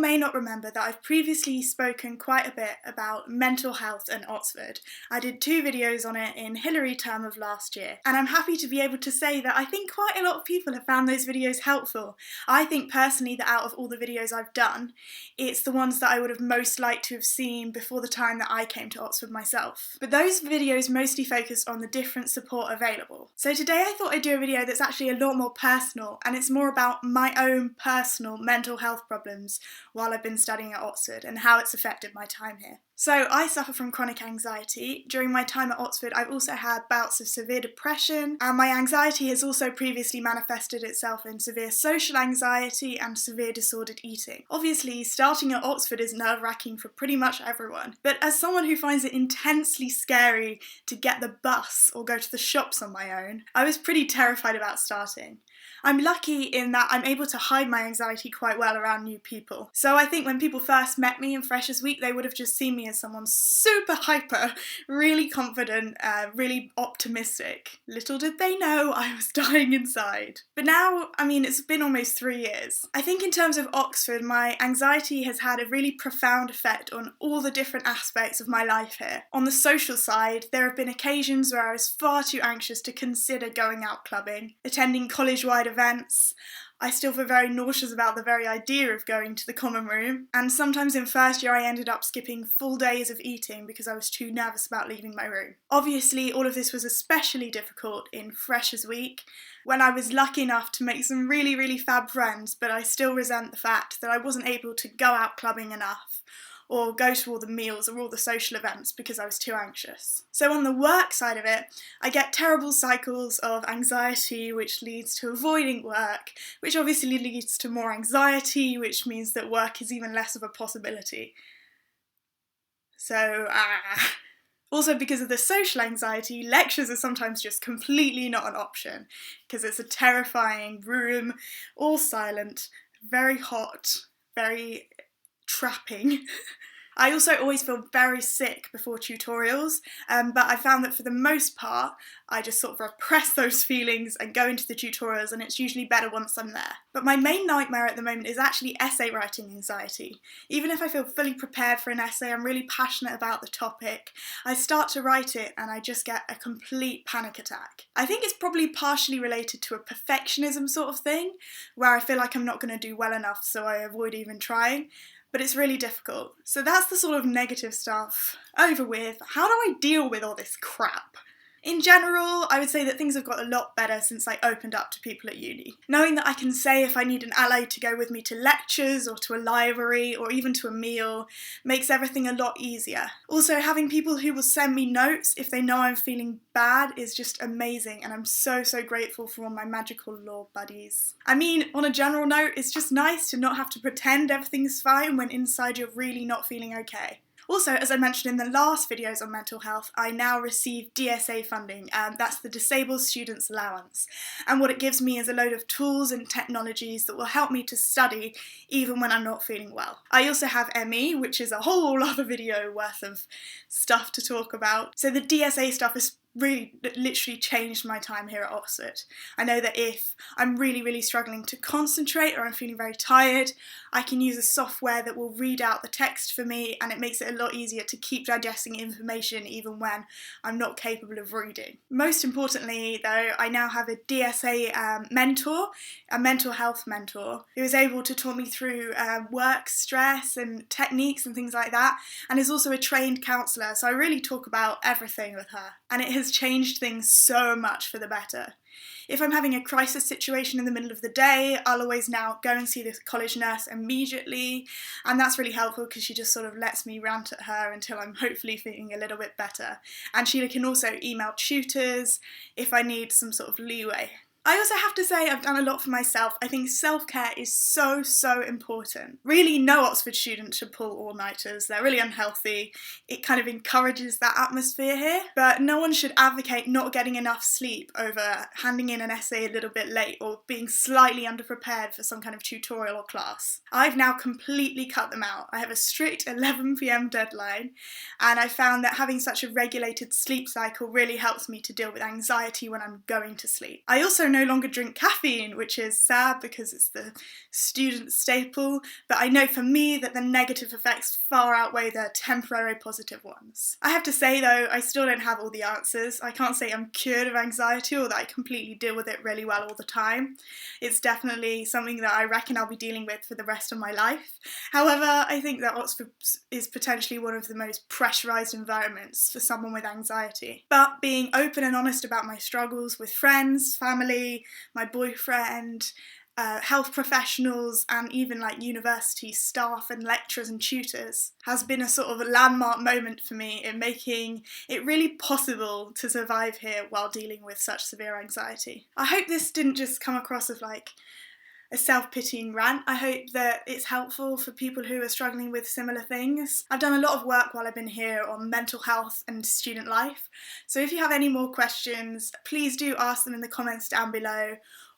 may not remember that I've previously spoken quite a bit about mental health and Oxford. I did 2 videos on it in Hilary term of last year, and I'm happy to be able to say that I think quite a lot of people have found those videos helpful. I think personally that out of all the videos I've done, it's the ones that I would have most liked to have seen before the time that I came to Oxford myself. But those videos mostly focused on the different support available. So today I thought I'd do a video that's actually a lot more personal, and it's more about my own personal mental health problems while I've been studying at Oxford and how it's affected my time here. So I suffer from chronic anxiety. During my time at Oxford, I've also had bouts of severe depression, and my anxiety has also previously manifested itself in severe social anxiety and severe disordered eating. Obviously, starting at Oxford is nerve-wracking for pretty much everyone, but as someone who finds it intensely scary to get the bus or go to the shops on my own, I was pretty terrified about starting. I'm lucky in that I'm able to hide my anxiety quite well around new people. So I think when people first met me in Freshers Week, they would have just seen me as someone super hyper, really confident, really optimistic. Little did they know I was dying inside. But now, it's been almost 3 years. I think in terms of Oxford, my anxiety has had a really profound effect on all the different aspects of my life here. On the social side, there have been occasions where I was far too anxious to consider going out clubbing, attending college-wide events. I still feel very nauseous about the very idea of going to the common room, and sometimes in first year I ended up skipping full days of eating because I was too nervous about leaving my room. Obviously, all of this was especially difficult in Freshers Week, when I was lucky enough to make some really, really fab friends, but I still resent the fact that I wasn't able to go out clubbing enough, or go to all the meals or all the social events because I was too anxious. So on the work side of it, I get terrible cycles of anxiety, which leads to avoiding work, which obviously leads to more anxiety, which means that work is even less of a possibility. Also, because of the social anxiety, lectures are sometimes just completely not an option, because it's a terrifying room, all silent, very hot, very trapping. I also always feel very sick before tutorials, but I found that for the most part, I just sort of repress those feelings and go into the tutorials, and it's usually better once I'm there. But my main nightmare at the moment is actually essay writing anxiety. Even if I feel fully prepared for an essay, I'm really passionate about the topic, I start to write it and I just get a complete panic attack. I think it's probably partially related to a perfectionism sort of thing, where I feel like I'm not going to do well enough, so I avoid even trying. But it's really difficult. So that's the sort of negative stuff over with. How do I deal with all this crap? In general, I would say that things have got a lot better since I opened up to people at uni. Knowing that I can say if I need an ally to go with me to lectures or to a library or even to a meal makes everything a lot easier. Also, having people who will send me notes if they know I'm feeling bad is just amazing, and I'm so grateful for all my magical law buddies. On a general note, it's just nice to not have to pretend everything's fine when inside you're really not feeling okay. Also, as I mentioned in the last videos on mental health, I now receive DSA funding, that's the Disabled Students Allowance, and what it gives me is a load of tools and technologies that will help me to study even when I'm not feeling well. I also have ME, which is a whole other video worth of stuff to talk about. So the DSA stuff is really literally changed my time here at Oxford. I know that if I'm really struggling to concentrate or I'm feeling very tired, I can use a software that will read out the text for me, and it makes it a lot easier to keep digesting information even when I'm not capable of reading. Most importantly though, I now have a DSA mentor, a mental health mentor, who is able to talk me through work stress and techniques and things like that, and is also a trained counsellor, so I really talk about everything with her, and it has changed things so much for the better. If I'm having a crisis situation in the middle of the day, I'll always now go and see the college nurse immediately, and that's really helpful because she just sort of lets me rant at her until I'm hopefully feeling a little bit better. And she can also email tutors if I need some sort of leeway. I also have to say I've done a lot for myself. I think self-care is so important. Really, no Oxford student should pull all-nighters. They're really unhealthy. It kind of encourages that atmosphere here. But no one should advocate not getting enough sleep over handing in an essay a little bit late or being slightly underprepared for some kind of tutorial or class. I've now completely cut them out. I have a strict 11 PM deadline, and I found that having such a regulated sleep cycle really helps me to deal with anxiety when I'm going to sleep. I also no longer drink caffeine, which is sad because it's the student staple, but I know for me that the negative effects far outweigh the temporary positive ones. I have to say though, I still don't have all the answers. I can't say I'm cured of anxiety or that I completely deal with it really well all the time. It's definitely something that I reckon I'll be dealing with for the rest of my life. However, I think that Oxford is potentially one of the most pressurised environments for someone with anxiety. But being open and honest about my struggles with friends, family, my boyfriend, health professionals, and even like university staff and lecturers and tutors has been a sort of a landmark moment for me in making it really possible to survive here while dealing with such severe anxiety. I hope this didn't just come across as like a self-pitying rant. I hope that it's helpful for people who are struggling with similar things. I've done a lot of work while I've been here on mental health and student life, so if you have any more questions, please do ask them in the comments down below,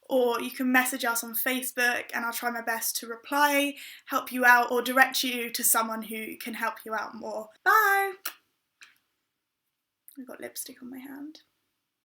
or you can message us on Facebook and I'll try my best to reply, help you out, or direct you to someone who can help you out more. Bye! I've got lipstick on my hand.